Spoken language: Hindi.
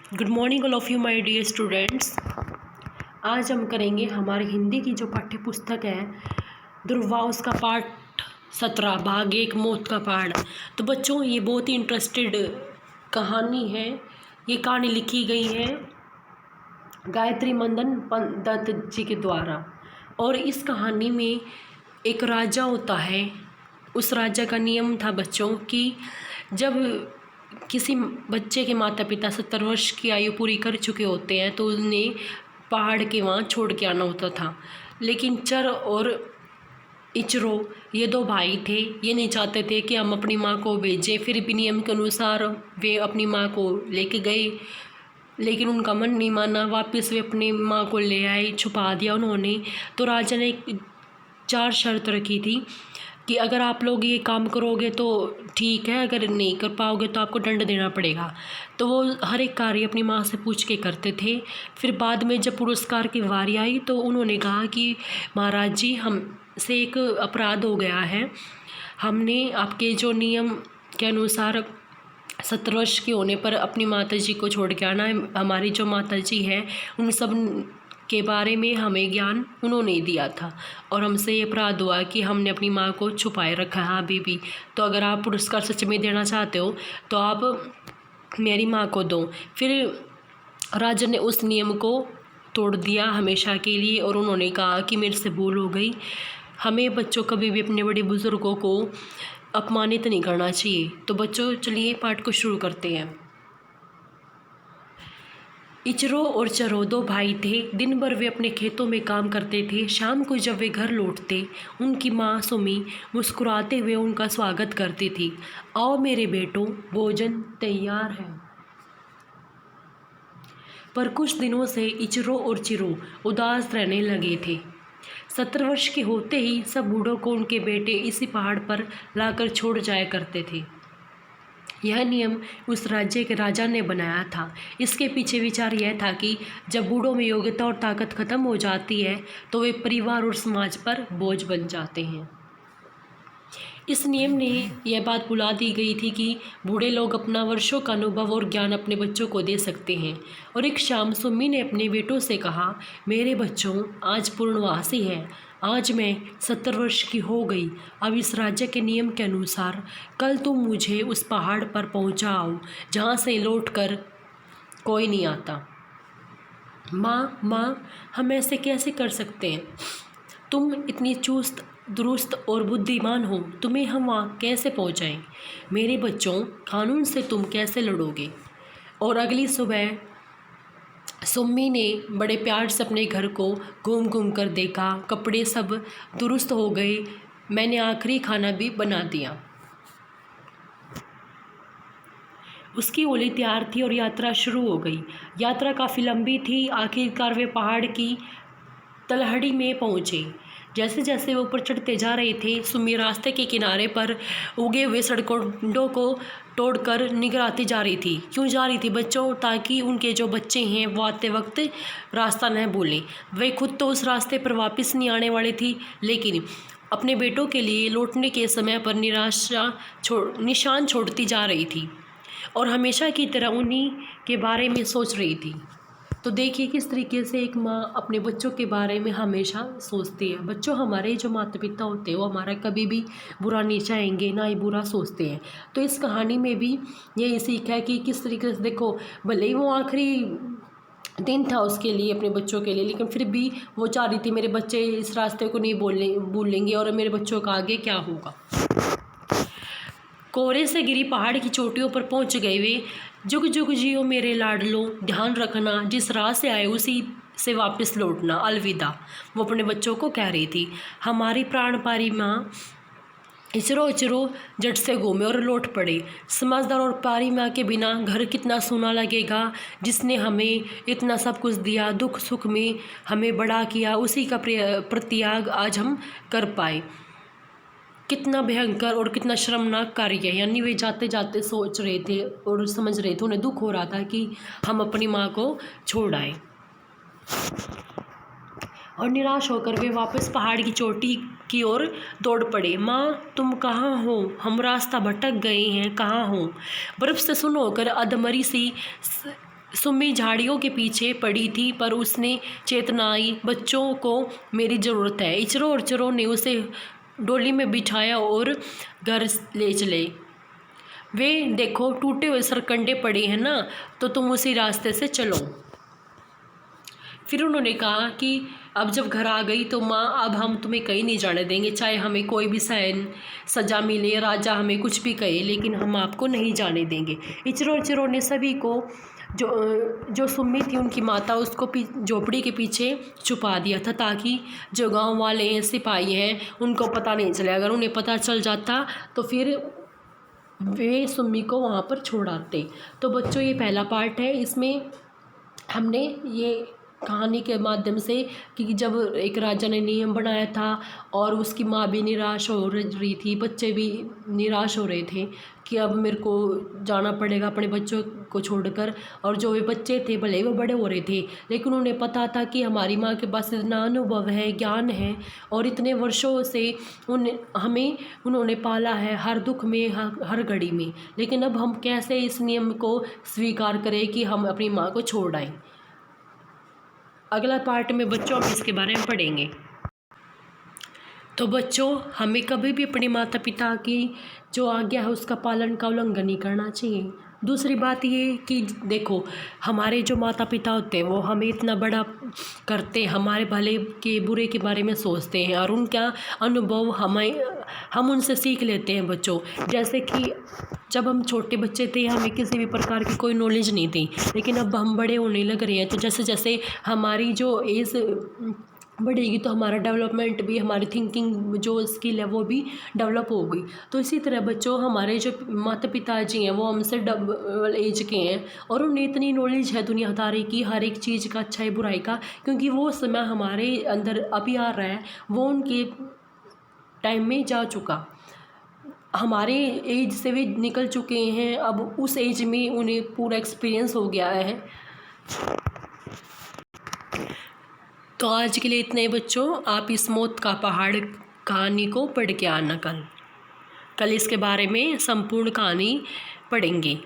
Good morning all of you my dear students. आज हम करेंगे हमारी हिंदी की जो पाठ्य पुस्तक है ध्रुवा, उसका पाठ 17 भाग 1 मौत का पहाड़। तो बच्चों, ये बहुत ही इंटरेस्टेड कहानी है। ये कहानी लिखी गई है गायत्री मंदन दत्त जी के द्वारा। और इस कहानी में एक राजा होता है। उस राजा का नियम था बच्चों कि जब किसी बच्चे के माता पिता 70 वर्ष की आयु पूरी कर चुके होते हैं तो उन्हें पहाड़ के वहाँ छोड़ के आना होता था। लेकिन चर और इचरो, ये दो भाई थे, ये नहीं चाहते थे कि हम अपनी माँ को भेजें। फिर भी नियम के अनुसार वे अपनी माँ को लेके गए, लेकिन उनका मन नहीं माना। वापस वे अपनी माँ को ले आए, छुपा दिया उन्होंने। तो राजा ने 4 शर्त रखी थी कि अगर आप लोग ये काम करोगे तो ठीक है, अगर नहीं कर पाओगे तो आपको दंड देना पड़ेगा। तो वो हर एक कार्य अपनी माँ से पूछ के करते थे। फिर बाद में जब पुरस्कार की बारी आई तो उन्होंने कहा कि महाराज जी, हमसे एक अपराध हो गया है। हमने आपके जो नियम के अनुसार 70 वर्ष के होने पर अपनी माता जी को छोड़ के आना है। हमारी जो माता जी है उन सब के बारे में हमें ज्ञान उन्होंने दिया था और हमसे ये अपराध हुआ कि हमने अपनी माँ को छुपाए रखा है अभी भी। तो अगर आप पुरस्कार सच में देना चाहते हो तो आप मेरी माँ को दो। फिर राजा ने उस नियम को तोड़ दिया हमेशा के लिए और उन्होंने कहा कि मेरे से भूल हो गई। हमें बच्चों कभी भी अपने बड़े बुज़ुर्गों को अपमानित नहीं करना चाहिए। तो बच्चों, चलिए पाठ को शुरू करते हैं। इचरो और चरो 2 भाई थे। दिन भर वे अपने खेतों में काम करते थे। शाम को जब वे घर लौटते, उनकी माँ सुमी मुस्कुराते हुए उनका स्वागत करती थी। आओ मेरे बेटों, भोजन तैयार है। पर कुछ दिनों से इचरो और चिरो उदास रहने लगे थे। 70 वर्ष के होते ही सब बूढ़ों को उनके बेटे इसी पहाड़ पर लाकर छोड़ जाया करते थे। यह नियम उस राज्य के राजा ने बनाया था। इसके पीछे विचार यह था कि जब बूढ़ों में योग्यता और ताकत खत्म हो जाती है तो वे परिवार और समाज पर बोझ बन जाते हैं। इस नियम ने यह बात भुला दी गई थी कि बूढ़े लोग अपना वर्षों का अनुभव और ज्ञान अपने बच्चों को दे सकते हैं। और एक शाम सुम्मी ने अपने बेटों से कहा, मेरे बच्चों, आज पूर्णवासी है। आज मैं 70 वर्ष की हो गई। अब इस राज्य के नियम के अनुसार कल तुम मुझे उस पहाड़ पर पहुंचाओ जहां से लौटकर कोई नहीं आता। माँ, हम ऐसे कैसे कर सकते हैं? तुम इतनी चुस्त दुरुस्त और बुद्धिमान हो, तुम्हें हम वहाँ कैसे पहुँचाएं? मेरे बच्चों, कानून से तुम कैसे लड़ोगे? और अगली सुबह सुम्मी ने बड़े प्यार से अपने घर को घूम घूम कर देखा। कपड़े सब दुरुस्त हो गए। मैंने आखिरी खाना भी बना दिया। उसकी ओली तैयार थी और यात्रा शुरू हो गई। यात्रा काफ़ी लंबी थी। आखिरकार वे पहाड़ की तलहटी में पहुँचे। जैसे जैसे वो ऊपर चढ़ते जा रहे थे, सुम्मी रास्ते के किनारे पर उगे हुए सड़कों को तोड़कर निगराती जा रही थी। क्यों जा रही थी बच्चों? ताकि उनके जो बच्चे हैं वो आते वक्त रास्ता न भूलें। वे खुद तो उस रास्ते पर वापस नहीं आने वाली थी, लेकिन अपने बेटों के लिए लौटने के समय पर निशान छोड़ती जा रही थी और हमेशा की तरह उन्हीं के बारे में सोच रही थी। तो देखिए किस तरीके से एक माँ अपने बच्चों के बारे में हमेशा सोचती है। बच्चों, हमारे जो माता पिता होते हैं वो हमारा कभी भी बुरा नहीं चाहेंगे, ना ही बुरा सोचते हैं। तो इस कहानी में भी यही सीख है कि किस तरीके से, देखो, भले ही वो आखिरी दिन था उसके लिए, अपने बच्चों के लिए, लेकिन फिर भी वो चाह रही थी मेरे बच्चे इस रास्ते को नहीं भूलेंगे और मेरे बच्चों का आगे क्या होगा। कोहरे से गिरी पहाड़ की चोटियों पर पहुंच गए वे। जुग जुग जियो मेरे लाडलो, ध्यान रखना, जिस राह से आए उसी से वापस लौटना, अलविदा, वो अपने बच्चों को कह रही थी। हमारी प्राण प्यारी माँ इचरो झट से घूमे और लौट पड़े। समझदार और प्यारी माँ के बिना घर कितना सूना लगेगा। जिसने हमें इतना सब कुछ दिया, दुख सुख में हमें बड़ा किया, उसी का प्रत्याग आज हम कर पाए। कितना भयंकर और कितना शर्मनाक कार्य है। यानी वे जाते जाते सोच रहे थे और समझ रहे थे, उन्हें दुख हो रहा था कि हम अपनी माँ को छोड़ आए। और निराश होकर वे वापस पहाड़ की चोटी की ओर दौड़ पड़े। माँ, तुम कहाँ हो? हम रास्ता भटक गए हैं, कहाँ हो? बर्फ़ से सुन्न होकर अधमरी सी सुम्मी झाड़ियों के पीछे पड़ी थी, पर उसने चेतना आई, बच्चों को मेरी ज़रूरत है। इचरो और चरो ने उसे डोली में बिठाया और घर ले चले। वे देखो टूटे हुए सरकंडे पड़े हैं ना, तो तुम उसी रास्ते से चलो। फिर उन्होंने कहा कि अब जब घर आ गई तो माँ, अब हम तुम्हें कहीं नहीं जाने देंगे, चाहे हमें कोई भी सज़ा मिले, राजा हमें कुछ भी कहे, लेकिन हम आपको नहीं जाने देंगे। इचरो और चिरो ने सभी को, जो सुम्मी थी उनकी माता, उसको झोपड़ी के पीछे छुपा दिया था, ताकि जो गांव वाले हैं, सिपाही हैं, उनको पता नहीं चले। अगर उन्हें पता चल जाता तो फिर वे सुम्मी को वहाँ पर छोड़ आते। तो बच्चों, ये पहला पार्ट है। इसमें हमने ये कहानी के माध्यम से कि जब एक राजा ने नियम बनाया था और उसकी माँ भी निराश हो रही थी, बच्चे भी निराश हो रहे थे कि अब मेरे को जाना पड़ेगा अपने बच्चों को छोड़कर। और जो वे बच्चे थे, भले वो बड़े हो रहे थे, लेकिन उन्हें पता था कि हमारी माँ के पास इतना अनुभव है, ज्ञान है, और इतने वर्षों से हमें उन्होंने पाला है, हर दुख में, हर घड़ी में। लेकिन अब हम कैसे इस नियम को स्वीकार करें कि हम अपनी माँ को छोड़ आएँ। अगला पार्ट में बच्चों हम इसके बारे में पढ़ेंगे। तो बच्चों, हमें कभी भी अपने माता पिता की जो आज्ञा है उसका पालन का उल्लंघन नहीं करना चाहिए। दूसरी बात ये कि देखो, हमारे जो माता पिता होते हैं वो हमें इतना बड़ा करते हैं, हमारे भले के बुरे के बारे में सोचते हैं, और उनका अनुभव हम उनसे सीख लेते हैं। बच्चों, जैसे कि जब हम छोटे बच्चे थे, हमें किसी भी प्रकार की कोई नॉलेज नहीं थी, लेकिन अब हम बड़े होने लग रहे हैं, तो जैसे जैसे हमारी जो एज बढ़ेगी तो हमारा डेवलपमेंट भी, हमारी थिंकिंग जो स्किल है वो भी डेवलप होगी। तो इसी तरह बच्चों, हमारे जो माता पिता जी हैं वो हमसे डबल एज के हैं, और उन्हें इतनी नॉलेज है दुनियादारी की, हर एक चीज़ का, अच्छाई बुराई का, क्योंकि वो समय हमारे अंदर अभी आ रहा है, वो उनके टाइम में जा चुका। हमारे एज से वे निकल चुके हैं, अब उस एज में उन्हें पूरा एक्सपीरियंस हो गया है। तो आज के लिए इतने ही बच्चों। आप इस मौत का पहाड़ कहानी को पढ़ के आना। कल इसके बारे में संपूर्ण कहानी पढ़ेंगे।